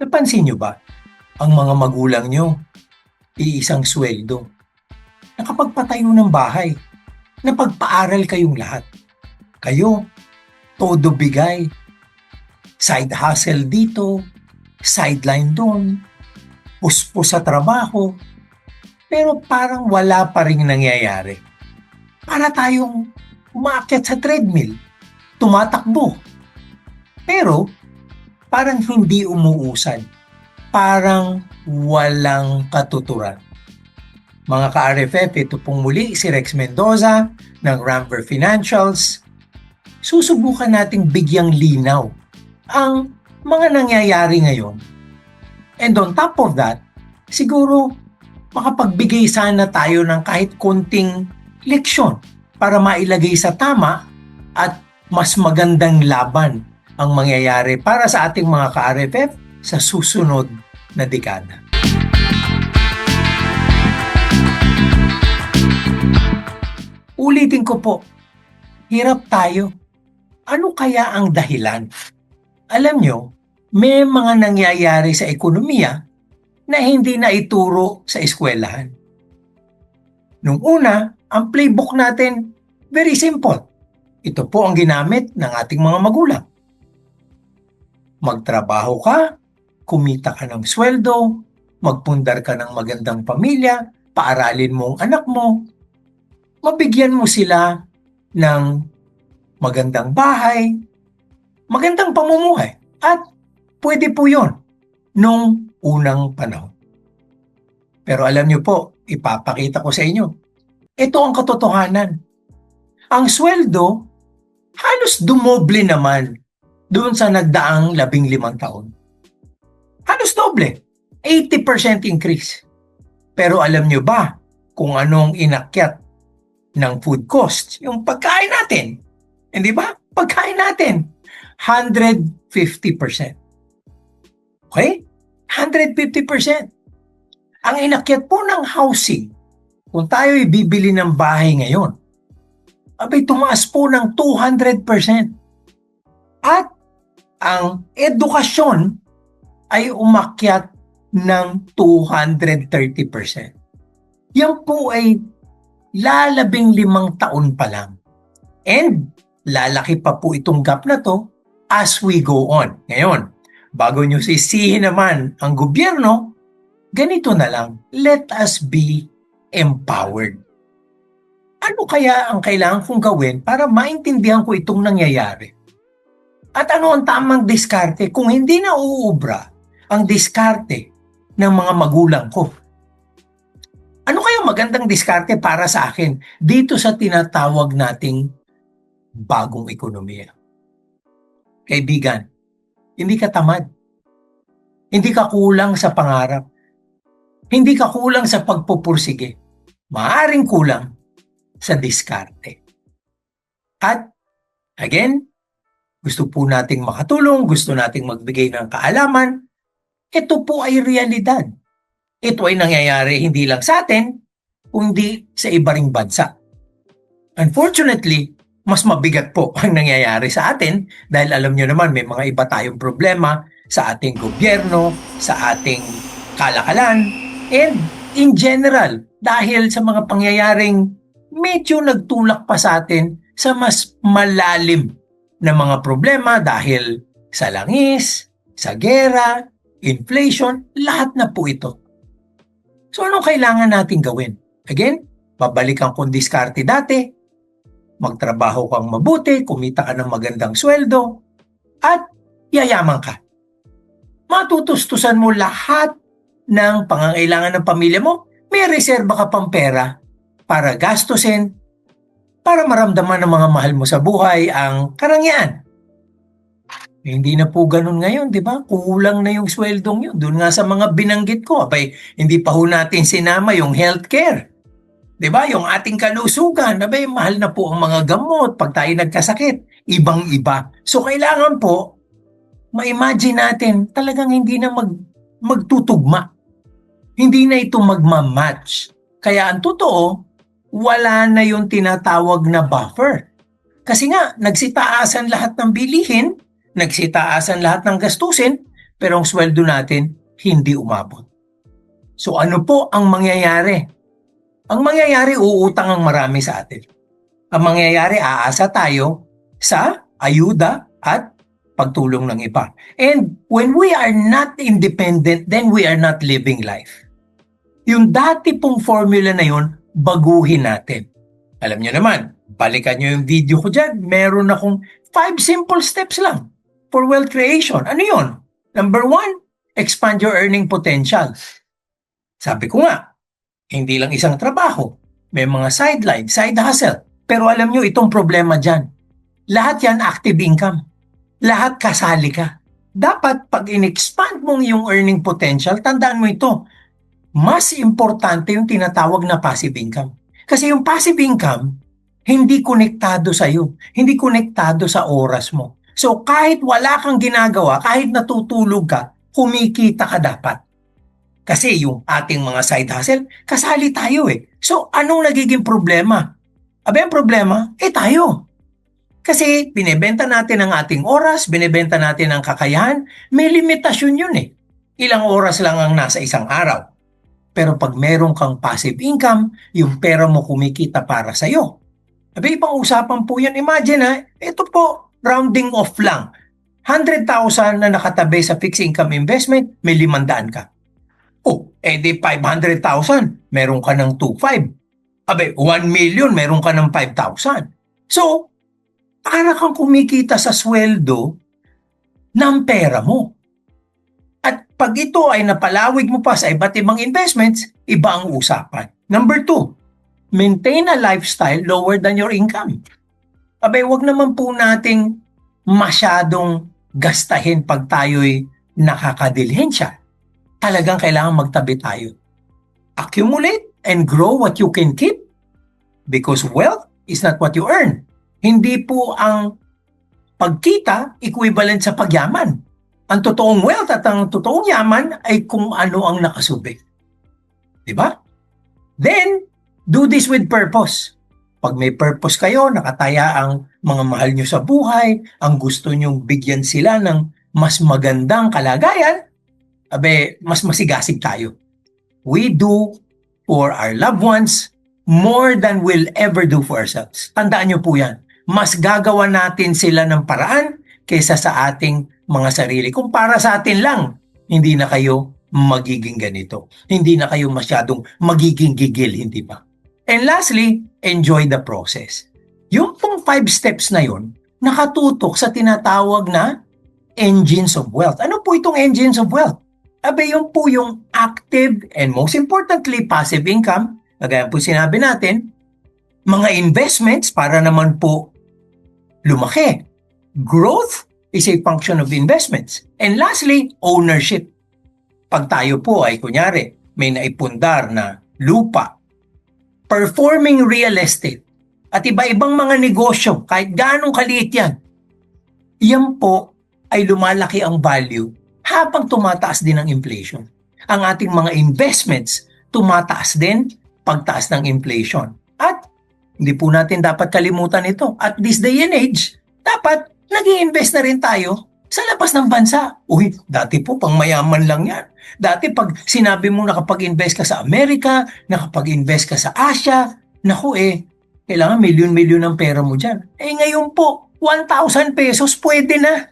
Napansin niyo ba, ang mga magulang niyo, iisang sweldo, nakapagpatayo ng bahay, napagpaaral kayong lahat. Kayo, todo bigay, side hustle dito, sideline doon, puspos sa trabaho, pero parang wala pa ring nangyayari. Para tayong umaakyat sa treadmill, tumatakbo. Pero parang hindi umuusad, parang walang katuturan. Mga ka-RFF, ito pong muli si Rex Mendoza ng Ramver Financials. Susubukan nating bigyang linaw ang mga nangyayari ngayon. And on top of that, siguro makapagbigay sana tayo ng kahit konting leksyon para mailagay sa tama at mas magandang laban ang mangyayari para sa ating mga ka-RFF sa susunod na dekada. Ulitin ko po, hirap tayo. Ano kaya ang dahilan? Alam nyo, may mga nangyayari sa ekonomiya na hindi na ituro sa eskwelahan. Nung una, ang playbook natin, very simple. Ito po ang ginamit ng ating mga magulang. Magtrabaho ka, kumita ka ng sweldo, magpundar ka ng magandang pamilya, paaralin mo ang anak mo, mabigyan mo sila ng magandang bahay, magandang pamumuhay. At pwede po yun nung unang panahon. Pero alam niyo po, ipapakita ko sa inyo, ito ang katotohanan. Ang sweldo, halos dumoble naman doon sa nagdaang 15 taon. Halos doble, 80% increase. Pero alam niyo ba kung anong inakyat ng food cost? Yung pagkain natin. Hindi ba? Pagkain natin. 150%. Okay? 150%. Ang inakyat po ng housing, kung tayo bibili ng bahay ngayon, abay tumaas po ng 200%. At ang edukasyon ay umakyat ng 230%. Yan po ay lalabing 5 taon pa lang. And lalaki pa po itong gap na to as we go on. Ngayon, bago nyo sisihin naman ang gobyerno, ganito na lang, let us be empowered. Ano kaya ang kailangan kong gawin para maintindihan ko itong nangyayari? At ano ang tamang diskarte kung hindi na uubra ang diskarte ng mga magulang ko? Ano kaya magandang diskarte para sa akin dito sa tinatawag nating bagong ekonomiya? Kaibigan, hindi ka tamad. Hindi ka kulang sa pangarap. Hindi ka kulang sa pagpupursige. Maaring kulang sa diskarte. At again, gusto po nating makatulong, gusto nating magbigay ng kaalaman. Ito po ay realidad. Ito ay nangyayari hindi lang sa atin, kundi sa iba ring bansa. Unfortunately, mas mabigat po ang nangyayari sa atin dahil alam nyo naman may mga iba tayong problema sa ating gobyerno, sa ating kalakalan, and in general, dahil sa mga pangyayaring medyo nagtulak pa sa atin sa mas malalim na mga problema dahil sa langis, sa gera, inflation, lahat na po ito. So anong kailangan natin gawin? Again, babalikan kong diskarte dati, magtrabaho kang mabuti, kumita ka ng magandang sweldo, at yayaman ka. Matutustusan mo lahat ng pangangailangan ng pamilya mo, may reserba ka pang pera para gastusin, para maramdaman ng mga mahal mo sa buhay ang karangyaan. Hindi na po ganun ngayon, di ba? Kulang na yung sweldong yun. Doon nga sa mga binanggit ko, abay, hindi pa ho natin sinama yung healthcare. Di ba? Yung ating kalusugan, abay, mahal na po ang mga gamot pag tayo nagkasakit. Ibang-iba. So, kailangan po, ma-imagine natin, talagang hindi na magtutugma. Hindi na ito magmamatch. Kaya ang totoo, wala na yung tinatawag na buffer. Kasi nga, nagsitaasan lahat ng bilihin, nagsitaasan lahat ng gastusin, pero ang sweldo natin hindi umabot. So ano po ang mangyayari? Ang mangyayari, uutang ang marami sa atin. Ang mangyayari, aasa tayo sa ayuda at pagtulong ng iba. And when we are not independent, then we are not living life. Yung dati pong formula na yun, baguhin natin. Alam nyo naman, balikan nyo yung video ko dyan, meron akong 5 simple steps lang for wealth creation. Ano yun? Number 1, expand your earning potential. Sabi ko nga, hindi lang isang trabaho. May mga sideline, side hustle. Pero alam nyo, itong problema dyan. Lahat yan active income. Lahat kasali ka. Dapat pag in-expand mong yung earning potential, tandaan mo ito, mas importante yung tinatawag na passive income. Kasi yung passive income, hindi konektado sa iyo. Hindi konektado sa oras mo. So kahit wala kang ginagawa, kahit natutulog ka, kumikita ka dapat. Kasi yung ating mga side hustle, kasali tayo eh. So anong nagiging problema? Ang problema, tayo. Kasi binebenta natin ang ating oras, binebenta natin ang kakayahan, may limitasyon yun eh. Ilang oras lang ang nasa isang araw. Pero pag meron kang passive income, yung pera mo kumikita para sa'yo. Ibang usapan po yan. Imagine ito po, rounding off lang. 100,000 na nakatabi sa fixed income investment, may 500 ka. Di 500,000, meron ka ng 2,500. 1 million, meron ka ng 5,000. So, para kang kumikita sa sweldo ng pera mo. At pag ito ay napalawig mo pa sa iba't ibang investments, iba ang usapan. Number 2, maintain a lifestyle lower than your income. Wag naman po nating masyadong gastahin pag tayo'y nakakadilhensya. Talagang kailangan magtabi tayo. Accumulate and grow what you can keep because wealth is not what you earn. Hindi po ang pagkita equivalent sa pagyaman. Ang totoong wealth at ang totoong yaman ay kung ano ang nakasubik. Diba? Then, do this with purpose. Pag may purpose kayo, nakataya ang mga mahal nyo sa buhay, ang gusto nyong bigyan sila ng mas magandang kalagayan, mas masigasig tayo. We do for our loved ones more than we'll ever do for ourselves. Tandaan nyo po yan. Mas gagawa natin sila ng paraan kaysa sa ating mga sarili. Kung para sa atin lang, hindi na kayo magiging ganito. Hindi na kayo masyadong magiging gigil, hindi ba? And lastly, enjoy the process. Yung pong 5 steps na yon, nakatutok sa tinatawag na engines of wealth. Ano po itong engines of wealth? Yun po yung active and most importantly, passive income. Kagaya po sinabi natin, mga investments para naman po lumaki. Growth is a function of investments. And lastly, ownership. Pag tayo po ay kunyari, may naipundar na lupa, performing real estate, at iba-ibang mga negosyo, kahit ganong kaliit yan po ay lumalaki ang value habang tumataas din ang inflation. Ang ating mga investments tumataas din pagtaas ng inflation. At hindi po natin dapat kalimutan ito. At this day and age, dapat nag-i-invest na rin tayo sa labas ng bansa. Dati po pang mayaman lang yan. Dati pag sinabi mo nakapag-invest ka sa Amerika, nakapag-invest ka sa Asia, kailangan milyon-milyon ng pera mo dyan. Ngayon po, 1,000 pesos pwede na.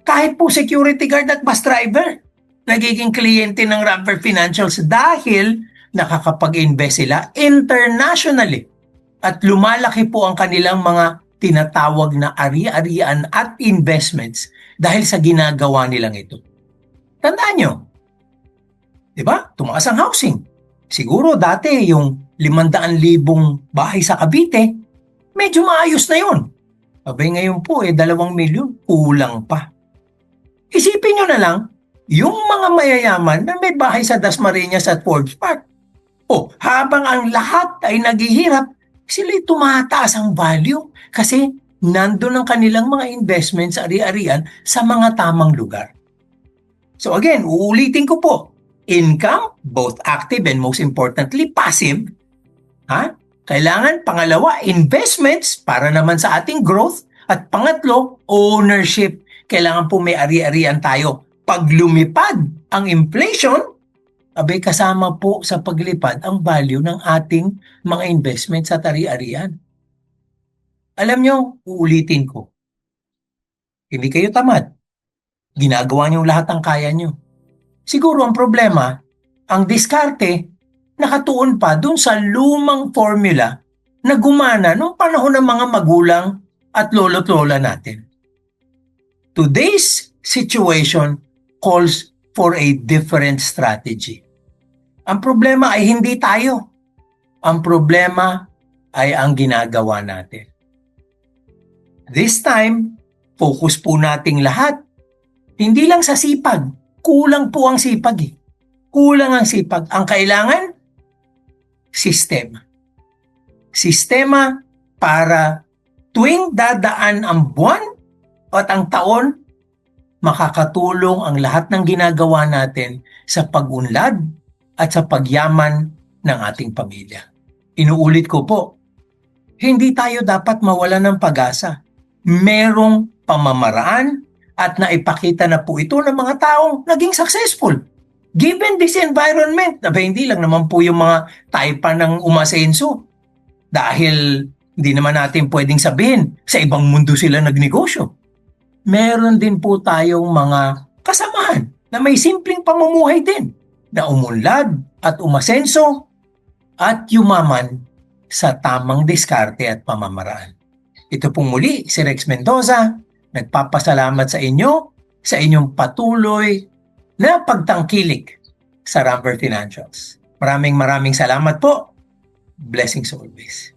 Kahit po security guard at bus driver, nagiging kliyente ng Ramper Financials dahil nakakapag-invest sila internationally. At lumalaki po ang kanilang mga tinatawag na ari-arian at investments dahil sa ginagawa nilang ito. Tandaan nyo, di ba? Tumaas ang housing. Siguro dati yung 500,000 bahay sa Cavite, medyo maayos na yun. Ngayon po 2 milyon, kulang pa. Isipin nyo na lang, yung mga mayayaman na may bahay sa Dasmariñas at Forbes Park. Habang ang lahat ay naghihirap, sila'y tumataas ang value kasi nandun ang kanilang mga investments ari-arian sa mga tamang lugar. So again, uulitin ko po, income, both active and most importantly, passive. Kailangan, pangalawa, investments para naman sa ating growth. At pangatlo, ownership. Kailangan po may ari-arian tayo Pag lumipad ang inflation, abay kasama po sa paglipad ang value ng ating mga investment sa ari-arian. Alam nyo, uulitin ko, hindi kayo tamad. Ginagawa nyo lahat ang kaya nyo. Siguro ang problema, ang diskarte, nakatuon pa dun sa lumang formula na gumana noong panahon ng mga magulang at lolo't lola natin. Today's situation calls for a different strategy. Ang problema ay hindi tayo. Ang problema ay ang ginagawa natin. This time, focus po nating lahat. Hindi lang sa sipag. Kulang po ang sipag eh. Kulang ang sipag. Ang kailangan, sistema. Sistema para tuwing dadaan ang buwan at ang taon, makakatulong ang lahat ng ginagawa natin sa pag-unlad at sa pagyaman ng ating pamilya. Inuulit ko po, hindi tayo dapat mawalan ng pag-asa. Merong pamamaraan at naipakita na po ito ng mga taong naging successful. Given this environment, hindi lang naman po yung mga taypa ng umasenso. Dahil hindi naman natin pwedeng sabihin sa ibang mundo sila nagnegosyo. Meron din po tayong mga kasamahan na may simpleng pamumuhay din na umunlad at umasenso at yumaman sa tamang diskarte at pamamaraan. Ito pong muli si Rex Mendoza, nagpapasalamat sa inyo sa inyong patuloy na pagtangkilik sa Ramper Financials. Maraming salamat po. Blessings always.